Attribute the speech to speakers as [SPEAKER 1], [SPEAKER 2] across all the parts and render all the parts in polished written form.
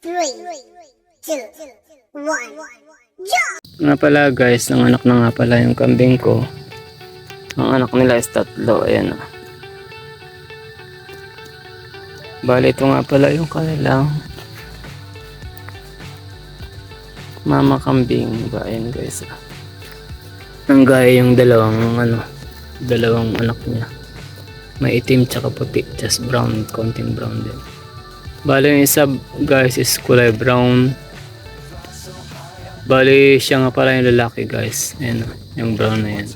[SPEAKER 1] 3, 2, 1, jump!
[SPEAKER 2] Nga pala guys, ang anak na nga pala yung kambing ko. Ang anak nila is 3. Ayan o. Bali ito nga pala yung kanilang mama kambing ba. Ayan guys. Ang gaya yung dalawang anak niya. May itim tsaka puti, just brown, konting brown din. Bali yung isa guys is kulay brown. Bali siya nga pala yung lalaki guys. Ayan o, yung brown na yan.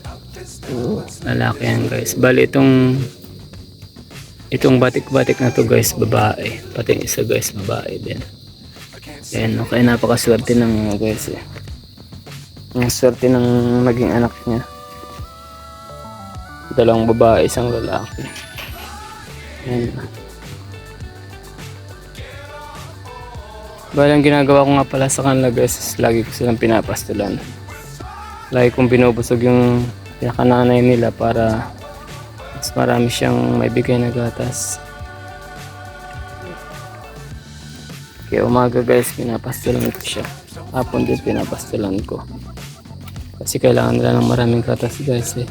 [SPEAKER 2] Lalaki yan guys. Bali itong batik-batik na to guys, babae. Pati yung isa guys, babae din. Ayan, okay, napakaswerte ng guys eh. Ang swerte ng maging anak niya. 2 babae, 1 lalaki. Ayan. Bali ang ginagawa ko nga pala sa kanila guys is lagi ko silang pinapastulan. Lagi kong binubusog yung pinakananay nila para mas marami siyang maibigay na gatas. Kaya umaga guys pinapastulan ko siya. Hapon din pinapastulan ko. Kasi kailangan nila ng maraming gatas guys eh.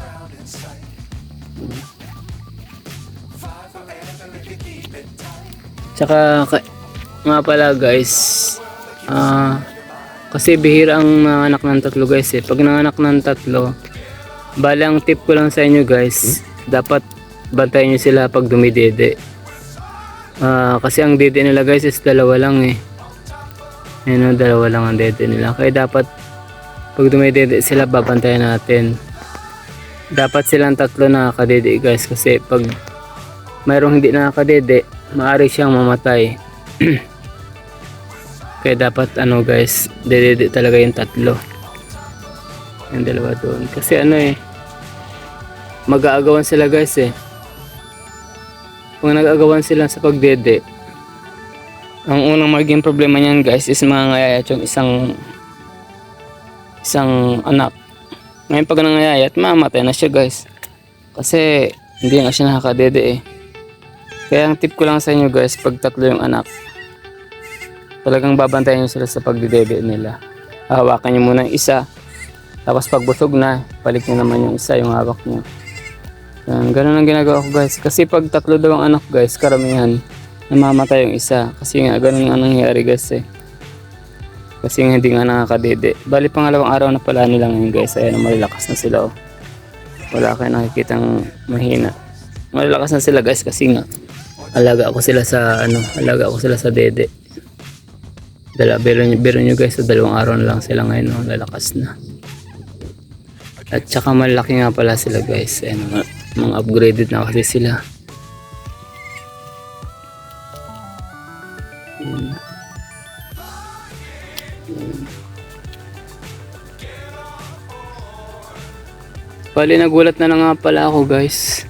[SPEAKER 2] Tsaka nga pala guys, kasi bihira ang nanganak ng 3 guys eh. Pag nanganak ng 3, bali ang tip ko lang sa inyo guys, dapat bantayan nyo sila pag dumidede. Kasi ang dede nila guys is 2 lang eh. Ayun, 2 lang ang dede nila. Kaya dapat pag dumidede sila, babantayan natin. Dapat silang 3 nakakadede guys, kasi pag mayroong hindi nakakadede, maaari siyang mamatay. Kaya dapat guys, dede talaga yung 3. Yung 2 doon. Kasi mag-aagawan sila guys eh. Kung nag-aagawan sila sa pagdede, ang unang magiging problema niyan guys is mangangayayat yung isang anak. Ngayon pag nangayayat, mamatay na siya guys. Kasi hindi nga siya nakakadede eh. Kaya ang tip ko lang sa inyo guys, pag 3 yung anak, talagang babantayan nyo sila sa pagdidede nila. Hawakan nyo muna yung isa, tapos pag busog na, balik nyo naman yung isa, yung hawak nyo. Ganun ang ginagawa ko guys. Kasi pag 3 daw ang anak guys, karamihan namamatay yung isa. Kasi nga ganun nga nangyayari guys eh. Kasi nga hindi nga nakakadede. Bali pangalawang araw na pala nila ngayon guys. Ayan, malalakas na sila oh. Wala kayo nakikitang mahina. Malalakas na sila guys kasi nga alaga ako sila sa dede. Biro nyo guys, so 2 araw na lang sila ngayon, no? Lalakas na. At saka malaki nga pala sila guys. Ayan, mga upgraded na kasi sila. Bali nagulat na nga pala ako guys.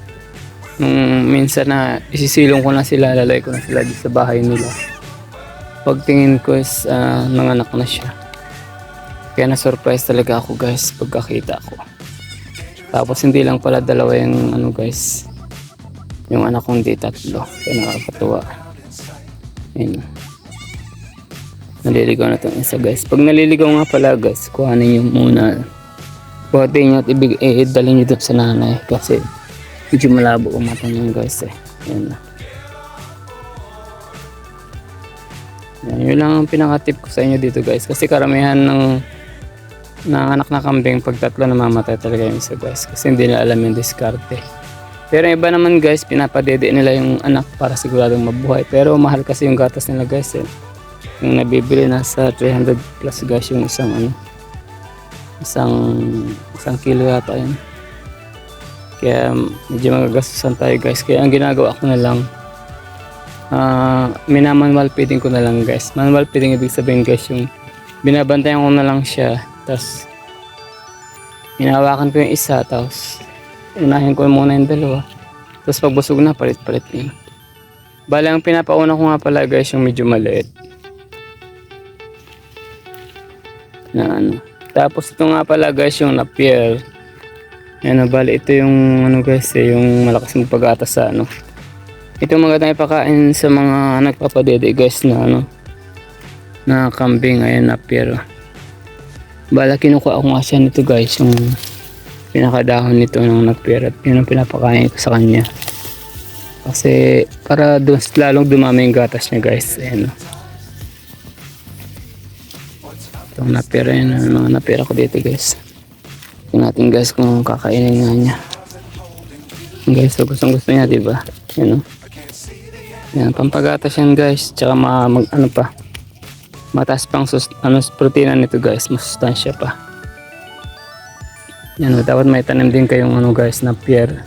[SPEAKER 2] Nung minsan na isisilong ko na sila, lalay ko na sila dito sa bahay nila. Pagtingin ko is nanganak na siya. Kaya na-surprise talaga ako guys pagkakita ko. Tapos hindi lang pala 2 yung guys, yung anak kong di 3. Kaya nakakatuwa. Ayun. Naliligaw na itong isa guys. Pag naliligaw nga pala guys, kuhanin nyo muna. Kuhanin nyo at dalhin nyo doon sa nanay. Kasi medyo malabo ang mata nyo guys eh. Ayun na. Yun lang ang pinaka-tip ko sa inyo dito guys. Kasi karamihan ng anak na kambing, pag 3 namamatay talaga yung isa guys. Kasi hindi nila alam yung diskarte. Pero iba naman guys, pinapadede nila yung anak para siguradong mabuhay. Pero mahal kasi yung gatas nila guys eh. Yung nabibili nasa 300 plus guys yung isang kilo yata yun. Kaya medyo magagastusan tayo guys. Kaya ang ginagawa ko na lang, minamanual feeding ko na lang guys. Manual feeding ibig sabihin guys, yung binabantayan ko na lang siya, tapos hinahawakan ko yung isa, tapos unahin ko muna yung 2, tapos pag busog na, palit-palit niya. Bali ang pinapauna ko nga pala guys yung medyo maliit na tapos ito nga pala guys yung Napier. Yan, bali ito yung guys yung malakas magpag-atas sa Ito magandang ipakain sa mga nagpapadede guys na na kambing. Ayan na pero. Bala kinukuha ko nga siya nito guys. Yung pinakadahon nito ng napir. At yun ang pinapakain ko sa kanya. Kasi para lalong dumami yung gatas niya guys. Ayan o. Itong napira yun. Mga napira ko dito guys. Tingnan natin guys kung kakainin nga niya. Guys, so gustong gusto niya diba? Yan o. Yan, pampagatas yan guys. Tsaka ano pa. Mataas pang protina nito guys. Masustansya pa. Yan o. Dapat may tanim din kayong ano guys na pier.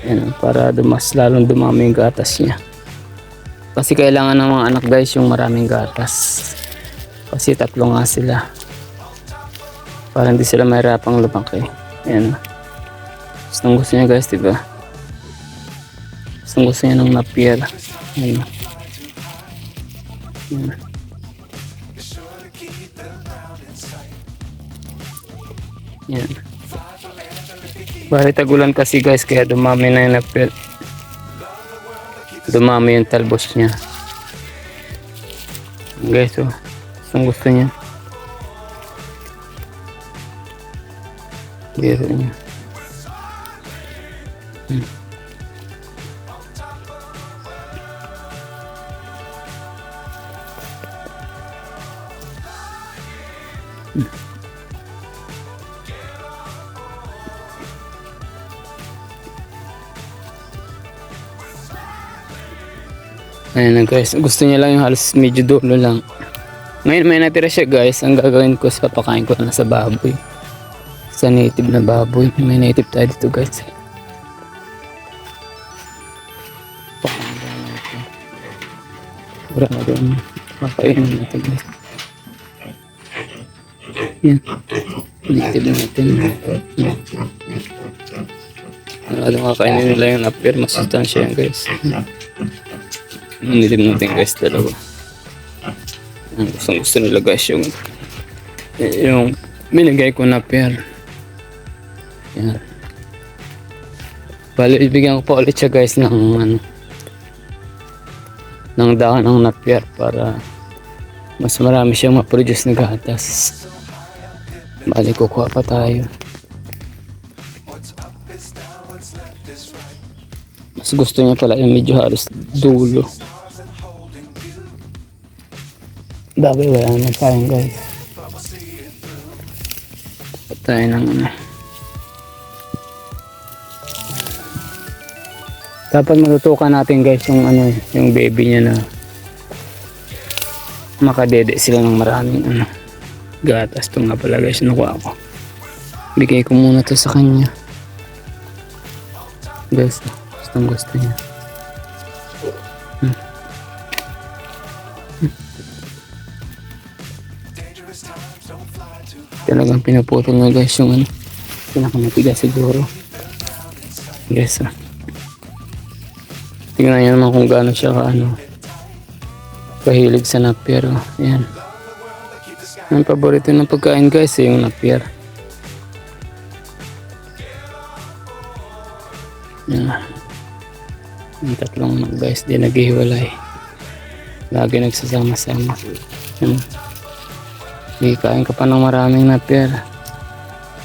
[SPEAKER 2] Yan, para lalong dumami yung gatas niya. Kasi kailangan ng mga anak guys yung maraming gatas. Kasi 3 nga sila. Para hindi sila mahirapang lumaki. Yan. Gustong gusto niya guys, diba? Gustong gusto niya ng napier. Yan. Yan. Yan. Bari tagulan kasi guys, kaya dumami na yung napir. Dumami yung talbos niya. Guys, oh. Gusto niya. Biro niya. Ayan na guys, gusto niya lang yung halos medyo dulo lang. Ngayon may natira siya guys, ang gagawin ko sa papakain ko na sa baboy. Sa native na baboy, may native tayo dito guys. Wala na doon, makainin natin guys. Yan, native natin. Maraming kakainin nila yung napir, masustansya yan guys. Native natin guys, dalawa. Gusto nila guys yung binigay ko na pair. Yan. Bali, ibigyan ko pa ulit siya guys ng dahon ng napier para mas marami siyang ma-produce na gatas. Bali, kukuha pa tayo. Mas gusto niya pala yung medyo halos dulo. Bagay, wala na tayong guys. Tayo ng dapat matutukan natin guys yung yung baby niya na makadede sila ng maraming gatas. Ito nga pala guys, nakuha ko. Bigay ko muna to sa kanya guys. Gusto niya. Talagang pinuputol na guys yung pinakamatigas siguro guys. Tingnan nyo naman kung gaano siya kahilig sa napier. Ayan, ang paborito ng pagkain guys yung napier. Ayan. Yung tatlong guys di naghihiwalay, lagi nagsasama-sama. Kain ka pa ng maraming napier,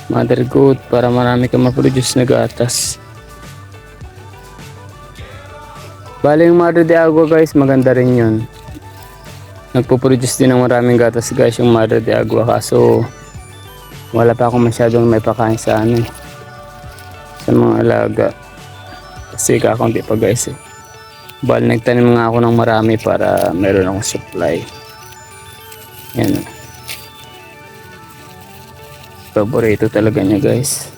[SPEAKER 2] mother good, para marami ka ma-produce na gatas. Bali yung Madre de Agua guys, maganda rin yun. Nagpo-produce din ng maraming gatas guys yung Madre de Agua, kaso wala pa akong masyadong may pakain sa sa mga alaga. Kasi kakaunti pa guys eh. Bali nagtanim nga ako ng marami para meron akong supply. Yan. Paborito talaga niya guys.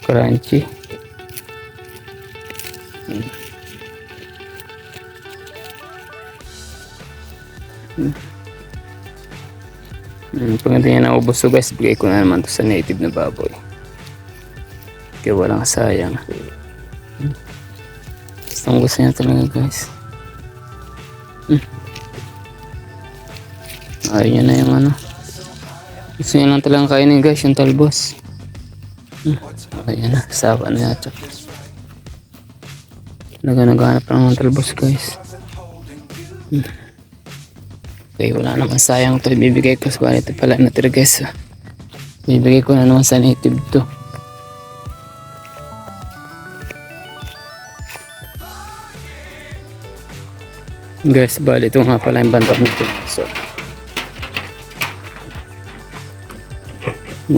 [SPEAKER 2] Crunchy. Pag hindi niya naubos to guys, bigay ko na naman to sa native na baboy. Kaya walang sayang. Gusto niya talaga guys. Ayaw niya na yung gusto niya lang talagang kainin guys yung talbos. Ayan na, sawa na yata. Naghanap lang ng talbos guys. Okay, wala naman, sayang to. Ibibigay ko sa ito pala natira guys. Ibibigay ko na naman sa native to. Guys, bali ito nga pala yung bantak nito. So,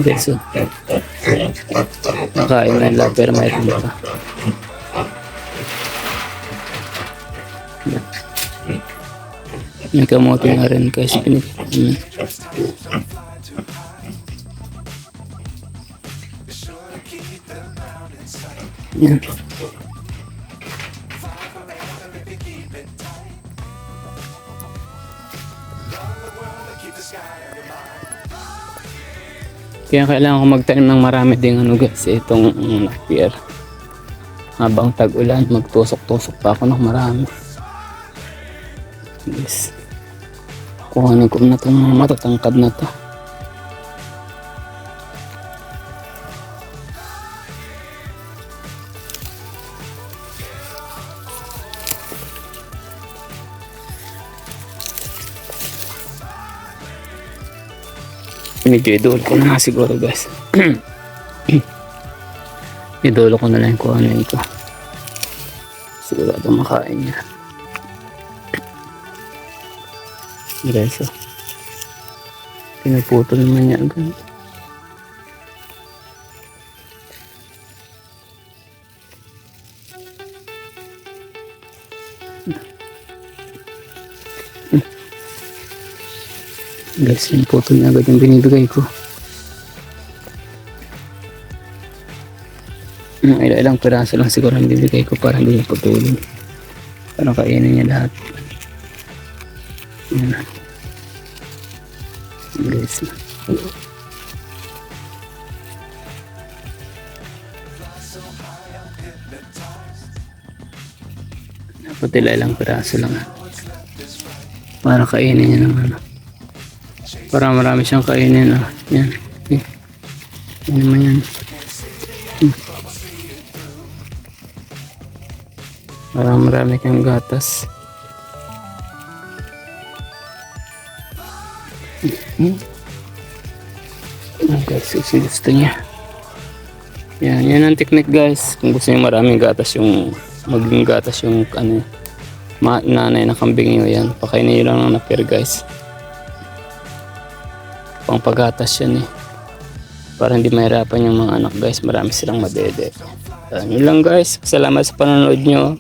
[SPEAKER 2] guys, so nakain na nila pero may ito pa. May kamote na rin guys. Yan. Kaya kailangan ko magtanim ng marami ding ano guys, itong pier. Habang tag-ulan, magtusok-tusok pa ako ng marami. Guys, kuhanin ko na itong matatangkad na to. Medyo idol ko na siguro guys. Idolo ko na lang kung ano ito. Sigurado makain niya. Guys, oh. Pinaputol naman niya agad. Guys, pinaputol niya agad yung binibigay ko. Ilang piraso lang siguro ang bibigay ko para hindi niya putulin. Para kainin niya lahat. Yan. Guys. Naputila ilang piraso lang. Para kainin niya ng ano. Para marami siyang kainin. Yan. Okay. Yan naman yan. Para marami kang gatas. Guys, gusto niya. Yan ang technique guys. Kung gusto niyo maraming gatas yung maging gatas yung ano, nanay na kambing nyo, yan. Pakainin nyo lang ng napir guys. Pang paggatas yan eh. Para hindi mahirapan yung mga anak guys. Marami silang madede. Yun lang guys. Salamat sa panonood nyo.